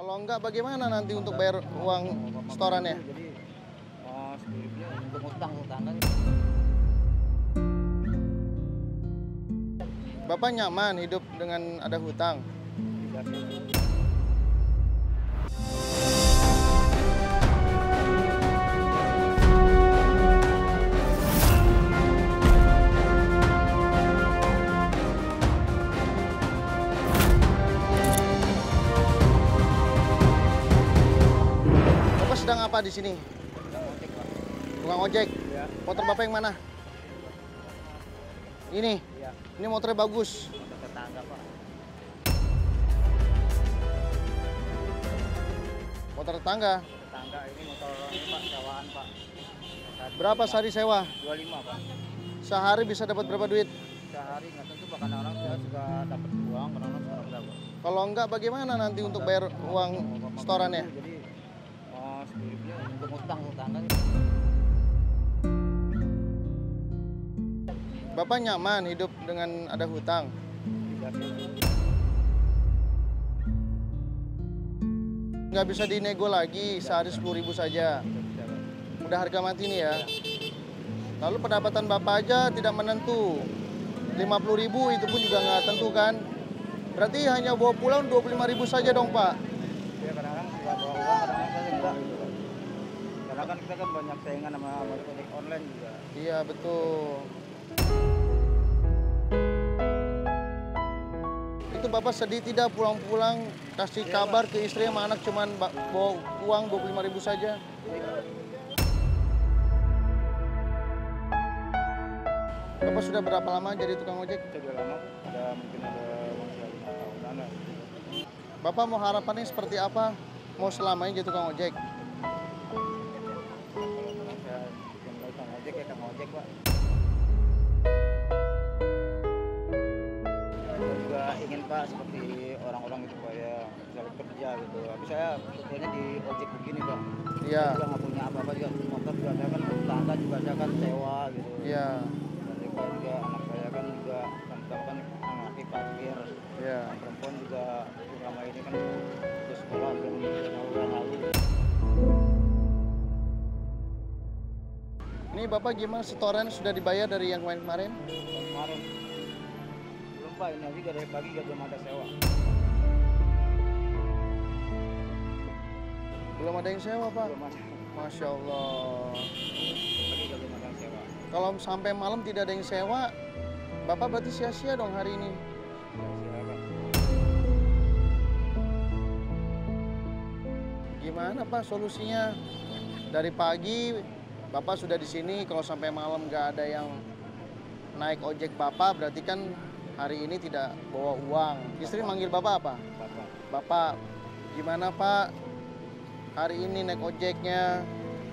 Kalau enggak bagaimana nanti untuk bayar uang setorannya? Jadi skripnya untuk utang utangkan. Bapak nyaman hidup dengan ada hutang? Tidak sih. Bapak sedang apa di sini? Sedang ojek, Pak. Tukang ojek. Iya. Motor Bapak yang mana? Ini. Iya. Ini motornya bagus. Motor tetangga, Pak. Motor tetangga. Tetangga ini motor ini, Pak, sewaan, Pak. Berapa sehari sewa? 25, Pak. Sehari bisa dapat berapa duit? Sehari nggak tentu, Pak. Kadang-kadang saya juga dapat uang, kadang-kadang suka enggak, Pak. Kalau enggak bagaimana nanti untuk bayar uang setorannya? Jadi skripnya untuk utang utangkan. Bapak nyaman hidup dengan ada hutang? Tidak sih. Nggak bisa dinego lagi, sehari 10.000 saja. Tidak, Pak. Udah harga mati nih ya. Lalu pendapatan Bapak aja tidak menentu. 50.000 itu pun juga nggak tentu kan? Berarti hanya bawa pulang 25.000 saja dong Pak. Ya kadang-kadang juga bawa uang, kadang-kadang saya enggak gitu, Pak. Karena kan kita kan banyak saingan sama ojek online juga. Iya betul. Itu Bapak sedih tidak pulang-pulang kasih kabar ke istri sama anak cuman bawa uang 25.000 saja? Bapak sudah berapa lama jadi tukang ojek? Sudah lama, mungkin ada masih 5 tahunan lah. Bapak mau harapannya seperti apa? Mau selamanya jadi tukang ojek? Kalau saya bikin tukang ojek ya tukang ojek, Pak. Saya juga ingin, Pak, seperti orang-orang itu, Pak, ya bisa bekerja gitu. Tapi saya sebetulnya di ojek begini, Pak. Iya. Saya juga nggak punya apa-apa juga, motor juga saya kan tetangga juga saya kan sewa gitu. Iya. Dan juga anak saya kan juga kan anaknya parkir. Iya. Perempuan juga selama ini kan ke sekolah belum tahun lalu. Ini Bapak gimana setoran sudah dibayar dari yang kemarin-kemarin? Kemarin belum, Pak, ini aja dari pagi gak belum ada sewa. Belum ada yang sewa Pak? Belum ada. Masya Allah. Pagi gak belum ada sewa. Kalau sampai malam tidak ada yang sewa, Bapak berarti sia-sia dong hari ini. Sia-sia, Pak. Gimana Pak solusinya? Dari pagi Bapak sudah di sini, kalau sampai malam nggak ada yang naik ojek Bapak, berarti kan hari ini tidak bawa uang. Istri manggil Bapak apa? Bapak. Bapak, gimana Pak? Hari ini naik ojeknya,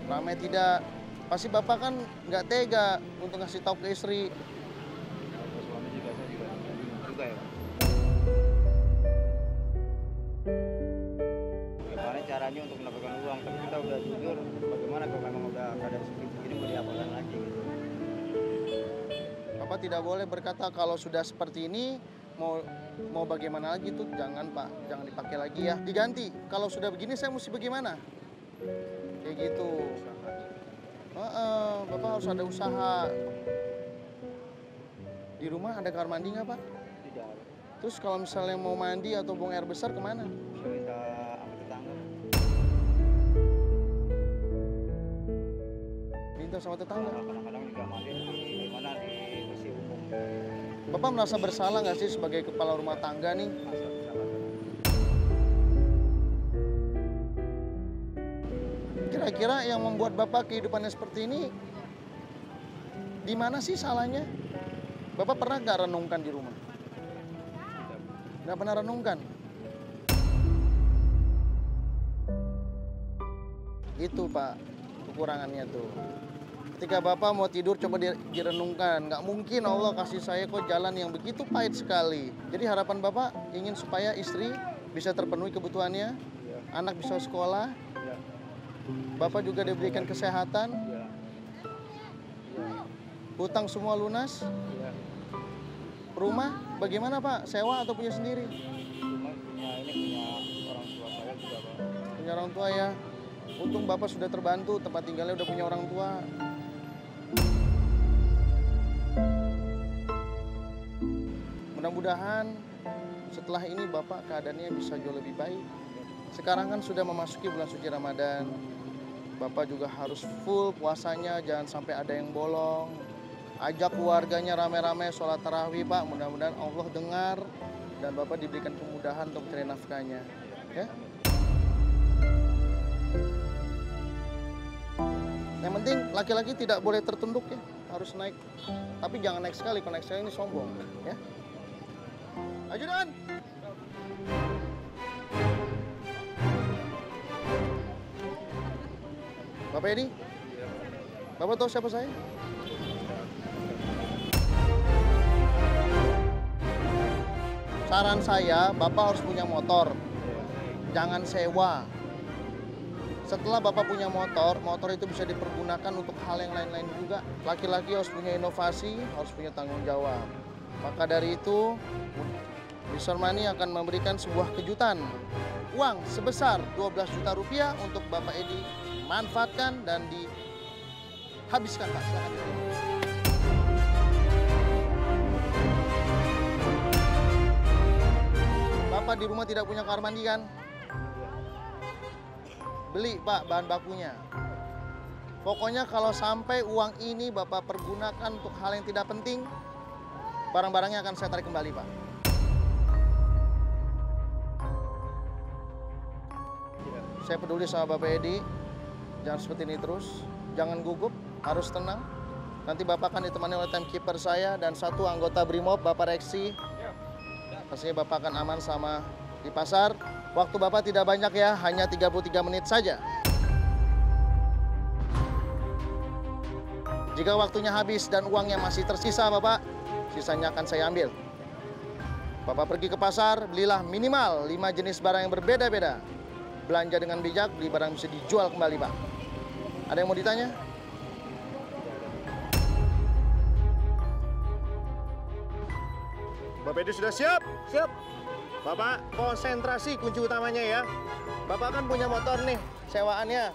ramai tidak? Pasti Bapak kan nggak tega untuk ngasih tahu ke istri. Kalau suami juga saya juga bingung juga ya, Pak. Gimana caranya untuk mendapatkan uang? Tapi kita udah jujur, bagaimana kalau memang udah keadaan seperti ini mau diapakan lagi gitu. Bapak tidak boleh berkata kalau sudah seperti ini mau bagaimana lagi tuh, jangan Pak, jangan dipakai lagi ya, diganti. Kalau sudah begini saya mesti bagaimana? Kayak gitu. Bapak harus ada usaha. Di rumah ada kamar mandi nggak Pak? Tidak, Terus kalau misalnya mau mandi atau buang air besar kemana? bisa minta sama tetangga. Minta sama tetangga. Kadang-kadang juga mandi di mana di kursi umum. Bapak merasa bersalah nggak sih sebagai kepala rumah tangga nih? Masa bersalah. Kira-kira yang membuat Bapak kehidupannya seperti ini, di mana sih salahnya? Bapak pernah nggak renungkan di rumah? Nggak pernah renungkan? Itu Pak, kekurangannya tuh. Ketika Bapak mau tidur coba direnungkan. Nggak mungkin Allah kasih saya kok jalan yang begitu pahit sekali. Jadi harapan Bapak ingin supaya istri bisa terpenuhi kebutuhannya, Iya. anak bisa sekolah, Iya. Bapak juga diberikan kesehatan, Iya. Iya. hutang semua lunas. Iya. Rumah bagaimana Pak? Sewa atau punya sendiri? Cuma punya orang tua saya juga, Pak. punya orang tua ya. Untung Bapak sudah terbantu, tempat tinggalnya udah punya orang tua. Mudah-mudahan setelah ini Bapak keadaannya bisa jauh lebih baik. Sekarang kan sudah memasuki bulan suci Ramadan. Bapak juga harus full puasanya, jangan sampai ada yang bolong. Ajak keluarganya rame-rame sholat tarawih Pak, mudah-mudahan Allah dengar dan Bapak diberikan kemudahan untuk mencari nafkahnya. Ya? Yang penting laki-laki tidak boleh tertunduk ya, harus naik. Tapi jangan naik sekali, kalau naik sekali ini sombong. Ya? Ajudan! Bapak Edi? Bapak tahu siapa saya? Saran saya, Bapak harus punya motor. Jangan sewa. Setelah Bapak punya motor, motor itu bisa dipergunakan untuk hal yang lain-lain juga. Laki-laki harus punya inovasi, harus punya tanggung jawab. Maka dari itu, Mr. Money akan memberikan sebuah kejutan. Uang sebesar 12 juta rupiah untuk Bapak Edi manfaatkan dan dihabiskan, Pak. Silakan. Bapak di rumah tidak punya kamar mandi kan? Beli Pak bahan bakunya. Pokoknya kalau sampai uang ini Bapak pergunakan untuk hal yang tidak penting, barang-barangnya akan saya tarik kembali Pak. Saya peduli sama Bapak Edi, jangan seperti ini terus, jangan gugup, harus tenang. Nanti Bapak akan ditemani oleh timekeeper saya dan satu anggota Brimob, Bapak Reksi. Pastinya Bapak akan aman sama di pasar. Waktu Bapak tidak banyak ya, hanya 33 menit saja. Jika waktunya habis dan uangnya masih tersisa Bapak, sisanya akan saya ambil. Bapak pergi ke pasar, belilah minimal 5 jenis barang yang berbeda-beda. Belanja dengan bijak, beli barang bisa dijual kembali Pak. Ada yang mau ditanya? Bapak Edi sudah siap? Siap. Bapak konsentrasi kunci utamanya ya. Bapak kan punya motor nih, sewaannya.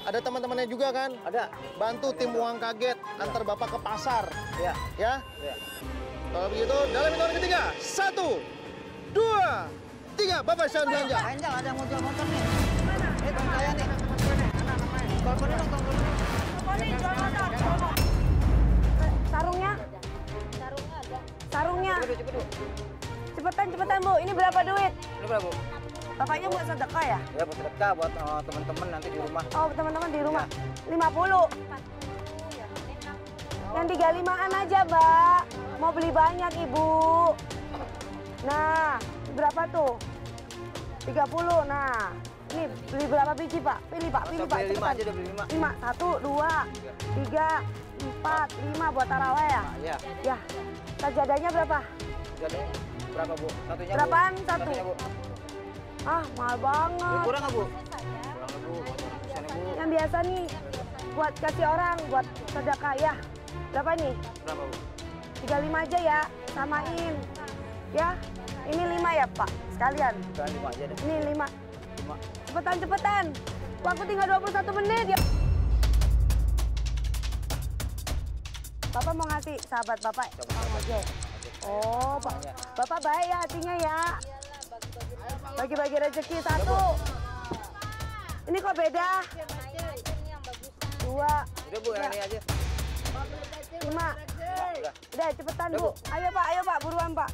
Ada teman-temannya juga kan? Ada. Bantu tim uang kaget, antar Bapak ke pasar. Ya. Ya? Ya. Kalau begitu, dalam hitungan ketiga. 1, 2, 3. Bapak siap belanja. Panjang ada yang mau jual motor nih. Teman saya nih. Teleponnya dong, teleponnya. Teleponin, jual motor. Sarungnya? Sarungnya ada. Sarungnya. Cepet dulu. Cepetan Bu. Ini berapa duit? Ini berapa, Bu? Bapaknya buat sedekah ya? Ya, buat sedekah buat teman-teman nanti di rumah. Oh, teman-teman di rumah. 50. Yang 35-an aja, Mbak. Mau beli banyak, Ibu. Nah, berapa tuh? 30. Nah, ini beli berapa biji, Pak? Pilih, Pak. Pilih, Pak. Beli 5 Cepetan. aja, udah beli 5. 5. 1, 2, 3, 4, 5 buat taraweh ya? Iya. Ya. Sajadahnya berapa? Jadi berapa, Bu? Satunya, Berapaan? Bu? Satu. Satunya, Bu. Ah, mahal banget. Kurang nggak, Bu? Kurang, Bu. Sana, Bu. Yang biasa nih buat kasih orang, buat sedekah ya. Berapa nih? Berapa, Bu? 35 aja ya, samain. Ya, ini 5 ya Pak, sekalian. Bukan 5 aja deh. Ini 5. 5. Cepetan. Waktu tinggal 21 menit ya. Bapak mau ngasih sahabat Bapak Bang Ojek. Oh, Pak. Bapak baik ya hatinya ya. Bagi-bagi rezeki 1. Ini kok beda? 2. Udah, Bu, yang ini aja. 5. Udah. Udah cepetan Bu. Ayo Pak, buruan Pak.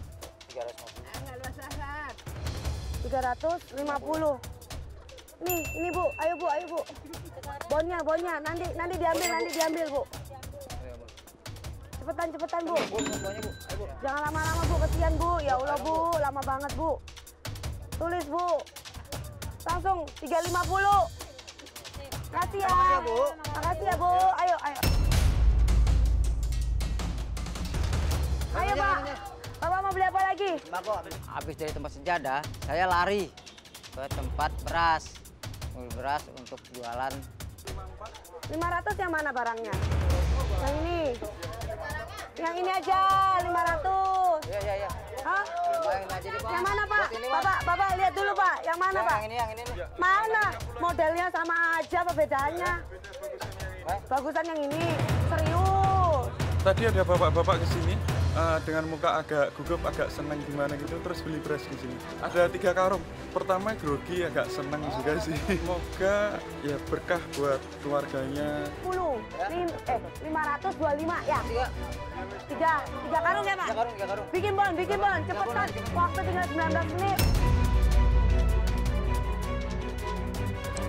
350. Ini Bu, ayo Bu. Bonnya, nanti diambil Bu. Cepetan Bu. Bu, semuanya, Bu. Ayo, Bu. Jangan lama-lama Bu, kesian Bu. Ya Allah Bu, lama banget Bu. Tulis Bu. Langsung 350. Makasih ya. Makasih ya, Bu. Makasih ya Bu. Ayo. Ayo Pak. Bapak mau beli apa lagi? Mbak, habis dari tempat sejadah, saya lari ke tempat beras. Beli beras untuk jualan. 500 yang mana barangnya? Yang ini. Yang ini aja 500. Iya. Hah? Yang mana Pak? Bapak lihat dulu Pak. Yang mana Pak? Yang ini. Mana? Modelnya sama aja, apa bedanya? Bagusan yang ini. Serius. Tadi ada bapak-bapak ke sini dengan muka agak gugup, agak senang gimana gitu, terus beli beras di sini. Ada 3 karung. Pertama grogi, agak senang juga sih. Semoga ya berkah buat keluarganya. 525 ya? 3 karung ya Pak? 3 karung. Bikin bon, cepetan. Waktu tinggal 19 menit.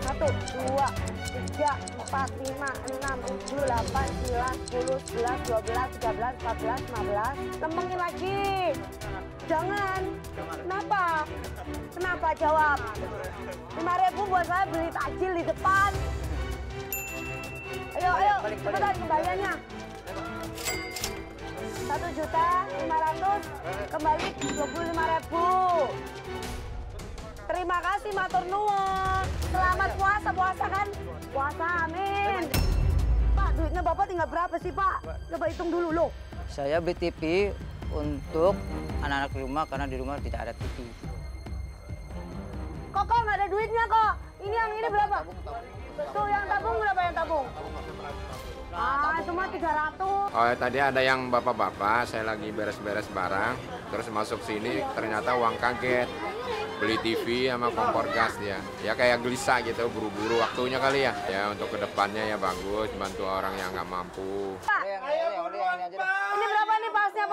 1, 2, 3, 4, 5, 6, 7, 8, 9, 10, 11, 12, 13, 14, 15. Lempengin lagi. Jangan. Kenapa? Jawab. 5.000 buat saya beli takjil di depan. Ayo, cepetan kembaliannya. 1.500.000 kembali 25.000. Terima kasih matur nuwun. Selamat puasa kan? Puasa, amin. Pak, duitnya Bapak tinggal berapa sih Pak? Coba hitung dulu loh. Saya beli TV untuk anak-anak di rumah karena di rumah tidak ada TV. Kok nggak ada duitnya kok? Ini yang ini berapa? Tuh yang tabung berapa yang tabung? Itu mah 300. Oh, tadi ada yang bapak-bapak, saya lagi beres-beres barang, terus masuk sini, ternyata uang kaget. Beli TV sama kompor gas dia. Ya kayak gelisah gitu, buru-buru waktunya kali ya. Ya untuk kedepannya ya bagus, bantu orang yang nggak mampu. Ini berapa nih pasnya?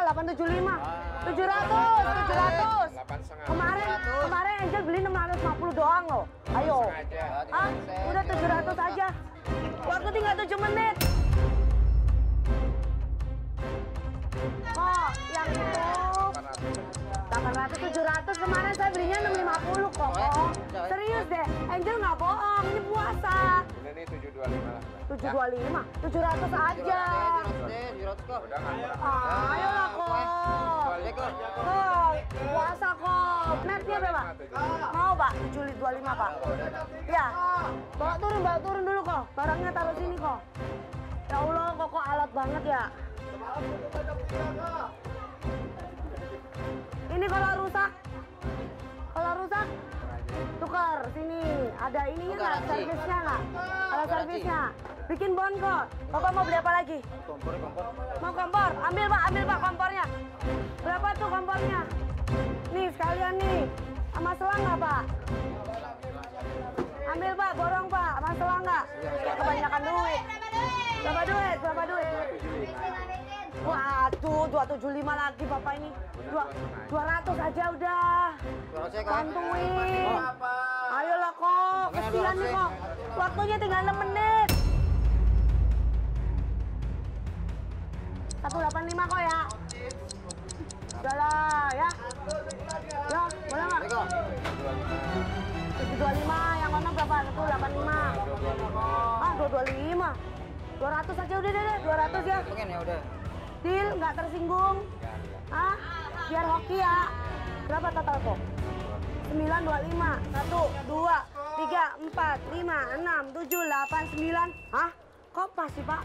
875. 700. Kemarin Angel beli 650 doang loh. Ayo. Udah 700 aja. Waktu tinggal 7 menit. Oh, yang itu 800, 700. Kemarin saya belinya 650 kok. Serius deh, Angel nggak bohong. Ini puasa. Ini 725 lah. 725, 700 aja. 700 kok. Ayolah kok. Puasa kok. Netnya berapa? Mau Pak, 725 Pak. Ya, bawa turun dulu kok. Barangnya taruh sini kok. Ya Allah, kok alat banget ya. Ini kalau rusak, tukar sini. Ada ininya nggak? Servisnya nggak? Ada servisnya. Bikin bon kok. Bapak mau beli apa lagi? Mau kompor? Ambil Pak kompornya. Berapa tuh kompornya? Nih sekalian nih. Sama selang nggak Pak? Ambil Pak, borong Pak. Sama selang nggak? Kebanyakan duit. Berapa duit? Waduh, 275 lagi Bapak ini. 200 aja udah. Bantuin. Ayolah kok, kesian nih kok. Waktunya tinggal 6 menit. 185 kok ya. Udah lah ya. Ya, boleh nggak? 725, yang mana berapa? 185. 225. 200 aja udah deh, 200 ya. Pengen ya udah. Deal, nggak tersinggung. Biar hoki ya. Berapa total kok? 925. 1, 2, 3, 4, 5, 6, 7, 8, 9. Kok pas sih Pak?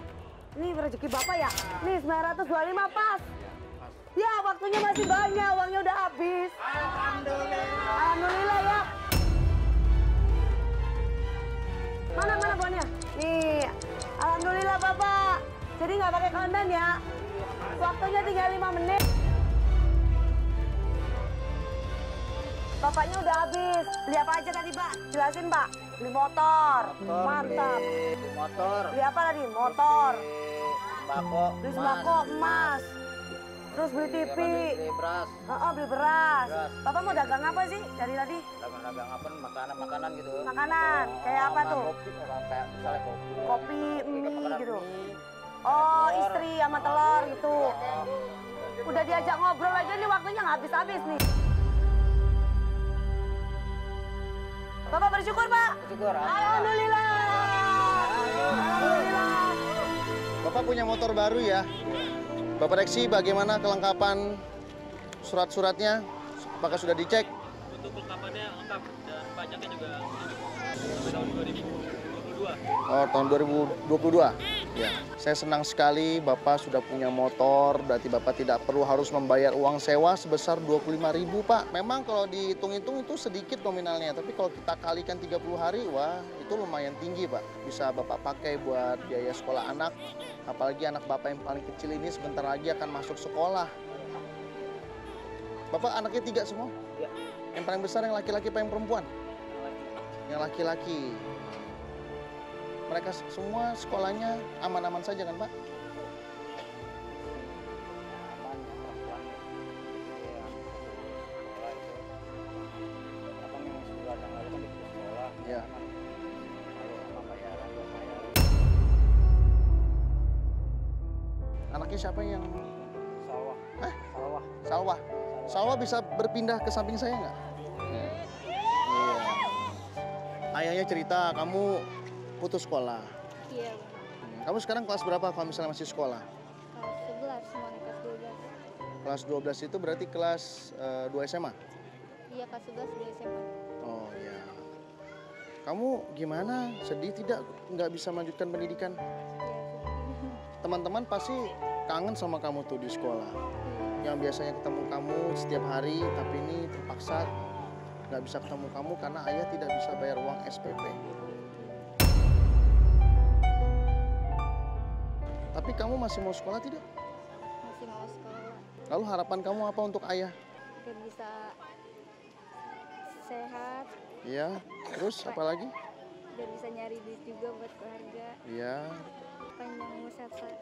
Ini rezeki Bapak ya? Nih 925 pas. Ya waktunya masih banyak, uangnya udah habis. Alhamdulillah ya. Mana bonnya? Nih, alhamdulillah Bapak. Jadi nggak pakai konten ya. Waktunya tinggal 5 menit. Bapaknya udah habis. Beli apa aja tadi Pak? Jelasin Pak. Beli motor. Mantap. Beli motor. Beli apa tadi? Motor. Beli sembako, emas. Terus beli TV. Beli beras. Beli beras. Bapak mau dagang apa sih dari tadi? Dagang apa? Makanan gitu. Makanan. Kayak apa tuh? Kopi, kayak misalnya kopi. Kopi, mie gitu. Oh, istri sama telur gitu. Udah diajak ngobrol aja nih waktunya nggak habis-habis nih. Bapak bersyukur Pak? Bersyukur. Alhamdulillah. Bapak punya motor baru ya. Bapak Reksi, bagaimana kelengkapan surat-suratnya? Apakah sudah dicek? Untuk kelengkapannya lengkap dan pajaknya juga tahun 2022 Oh, tahun 2022. Ya. Saya senang sekali Bapak sudah punya motor, berarti Bapak tidak perlu harus membayar uang sewa sebesar 25.000, Pak. Memang kalau dihitung-hitung itu sedikit nominalnya, tapi kalau kita kalikan 30 hari, wah, itu lumayan tinggi, Pak. Bisa Bapak pakai buat biaya sekolah anak, apalagi anak Bapak yang paling kecil ini sebentar lagi akan masuk sekolah. Bapak anaknya 3 semua? Ya. Yang paling besar yang laki-laki apa yang perempuan? Yang laki-laki. Mereka semua sekolahnya aman-aman saja kan, Pak? Aman, perempuan. Ya, sekolah itu. Apa memang sekolah yang lalu kan di sekolah. Ya. Kalau sama bayaran, bayaran. Anaknya siapa yang Sawah. Hah? Sawah. Salwa? Salwa bisa berpindah ke samping saya nggak? Iya. Ayahnya cerita kamu putus sekolah. Iya, Kamu sekarang kelas berapa kalau misalnya masih sekolah? kelas 11, semuanya kelas 12. Kelas 12 itu berarti kelas 2 SMA? Iya, kelas 11 di SMA. Oh ya. Kamu gimana? Sedih tidak nggak bisa melanjutkan pendidikan? Iya, Teman-teman pasti kangen sama kamu tuh di sekolah. Yang biasanya ketemu kamu setiap hari, tapi ini terpaksa nggak bisa ketemu kamu karena ayah tidak bisa bayar uang SPP. Tapi kamu masih mau sekolah tidak? masih mau sekolah. Lalu harapan kamu apa untuk ayah? Biar bisa sehat, Iya. Terus apa lagi? biar bisa nyari duit juga buat keluarga. Iya. Panjang umur sehat-sehat.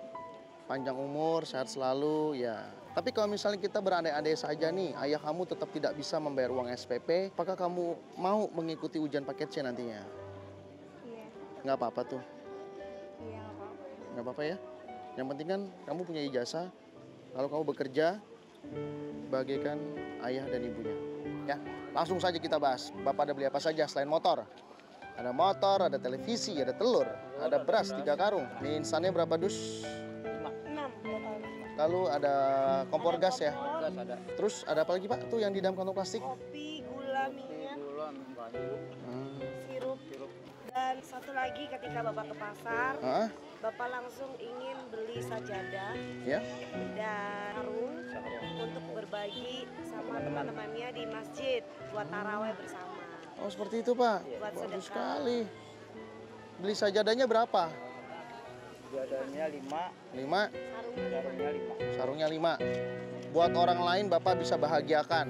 Panjang umur, sehat selalu, ya. Tapi kalau misalnya kita berandai-andai saja nih, ayah kamu tetap tidak bisa membayar uang SPP, apakah kamu mau mengikuti ujian paket C nantinya? Iya, Nggak apa-apa tuh, iya nggak apa-apa. nggak apa-apa ya. Yang penting kan kamu punya ijazah, lalu kamu bekerja, bagaikan ayah dan ibunya. Ya, langsung saja kita bahas. Bapak ada beli apa saja selain motor? Ada motor, ada televisi, ada telur, ada beras 3 karung. Mie instannya berapa dus? 6 total. Lalu ada kompor gas ya. Gas ada. Terus ada apa lagi Pak? Tuh yang di dalam kantong plastik. Kopi, gula, minyak, Gula, baju. sirup. Dan satu lagi ketika Bapak ke pasar, Ah, Bapak langsung ingin beli sajadah ya. dan sarung untuk berbagi sama teman-temannya di masjid buat taraweh bersama. Oh seperti itu Pak. Buat Bagus sedekah. sekali. Beli sajadahnya berapa? Jadanya 5, 5, sarungnya 5. sarungnya 5. Buat orang lain Bapak bisa bahagiakan.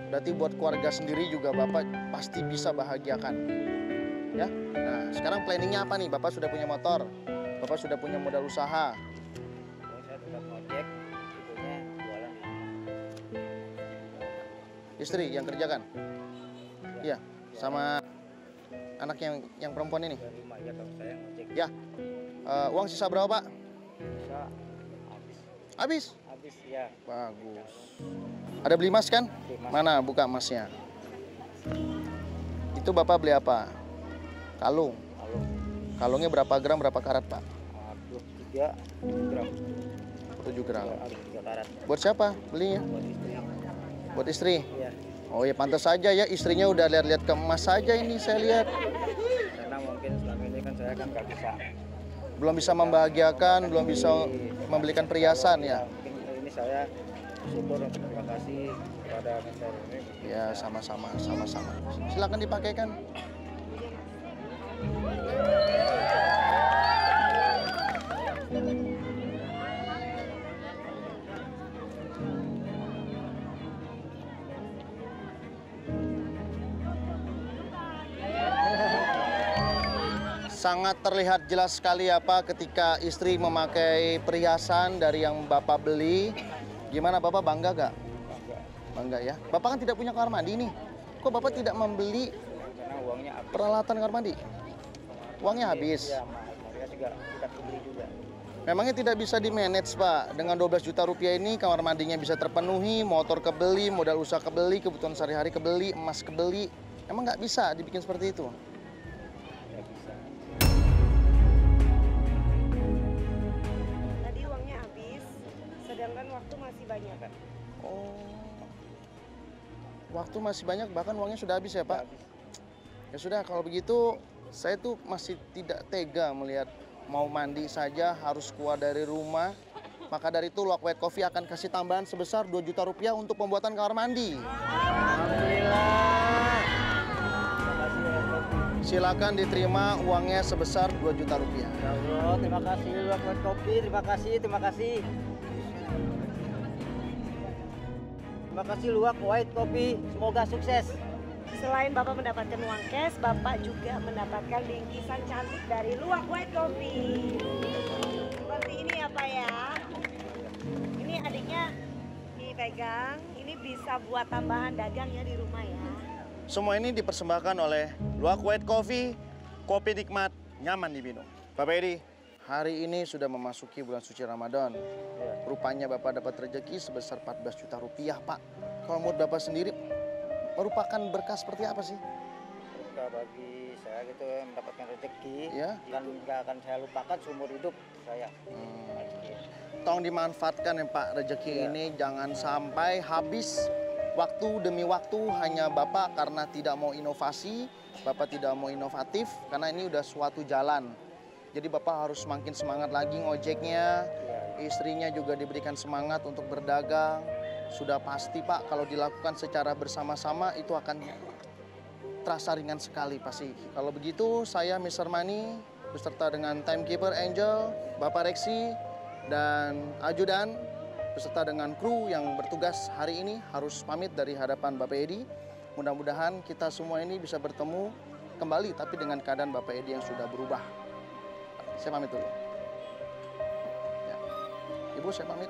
Berarti buat keluarga sendiri juga Bapak pasti bisa bahagiakan. Ya. Nah, sekarang planningnya apa nih? Bapak sudah punya motor. Bapak sudah punya modal usaha. Terus saya tetap ojek, itunya jualan. Istri yang kerjakan. Iya, sama anak yang perempuan ini. 5 ya kalau saya ngojek. Ya. Uang sisa berapa Pak? Bisa habis. Habis. Habis ya. Bagus. Ada beli emas kan? Beli emas. Mana buka emasnya? Itu Bapak beli apa? Kalung. Kalau Kalungnya berapa gram, berapa karat Pak? 23 gram. 7 gram. Harus 3 karat. Buat siapa belinya? Buat istri. Buat istri? Iya. Oh ya pantas saja ya, istrinya udah lihat-lihat ke emas saja ini saya lihat. Karena mungkin selama ini kan saya kan nggak bisa. Belum bisa membahagiakan, belum bisa membelikan perhiasan ya. Mungkin ini saya syukur dan terima kasih kepada mentor ini. Ya sama-sama, sama-sama. Silakan dipakaikan. Sangat terlihat jelas sekali apa ketika istri memakai perhiasan dari yang Bapak beli. Gimana Bapak bangga gak? Bangga ya. Bapak kan tidak punya kamar mandi nih. Kok Bapak tidak membeli Karena uangnya habis. peralatan kamar mandi? Uangnya habis. Iya, mereka juga tidak beli juga. Memangnya tidak bisa di-manage Pak. Dengan 12 juta rupiah ini kamar mandinya bisa terpenuhi, motor kebeli, modal usaha kebeli, kebutuhan sehari-hari kebeli, emas kebeli. Emang nggak bisa dibikin seperti itu? Nggak bisa. Tadi uangnya habis, sedangkan waktu masih banyak. Oh. Waktu masih banyak, bahkan uangnya sudah habis ya Pak? Habis. Ya sudah, kalau begitu saya tuh masih tidak tega melihat mau mandi saja harus keluar dari rumah. Maka dari itu Luwak White Coffee akan kasih tambahan sebesar 2 juta rupiah untuk pembuatan kamar mandi. Silakan diterima uangnya sebesar 2 juta rupiah. Ya Allah, terima kasih Luwak White Coffee, terima kasih, terima kasih. Terima kasih Luwak White Coffee, semoga sukses. Selain Bapak mendapatkan uang cash, Bapak juga mendapatkan bingkisan cantik dari Luwak White Coffee. Seperti ini ya Pak ya. Ini adiknya dipegang, ini bisa buat tambahan dagang ya di rumah ya. Semua ini dipersembahkan oleh Luwak White Coffee, kopi nikmat, nyaman diminum. Bapak Edi, hari ini sudah memasuki bulan suci Ramadan. Rupanya Bapak dapat rezeki sebesar 14 juta rupiah, Pak. Kalau menurut Bapak sendiri, merupakan berkah seperti apa sih? Berkah bagi saya gitu ya, mendapatkan rezeki. Ya. Dan nggak akan saya lupakan seumur hidup saya. Tolong dimanfaatkan ya Pak, rezeki ini jangan sampai habis waktu demi waktu hanya Bapak karena tidak mau inovasi, Bapak tidak mau inovatif, karena ini udah suatu jalan. Jadi Bapak harus semakin semangat lagi ngojeknya, istrinya juga diberikan semangat untuk berdagang. Sudah pasti Pak, kalau dilakukan secara bersama-sama itu akan terasa ringan sekali pasti. Kalau begitu saya Mr. Mani beserta dengan timekeeper Angel, Bapak Reksi, dan ajudan beserta dengan kru yang bertugas hari ini harus pamit dari hadapan Bapak Edi. Mudah-mudahan kita semua ini bisa bertemu kembali tapi dengan keadaan Bapak Edi yang sudah berubah. Saya pamit dulu. Ya. Ibu saya pamit.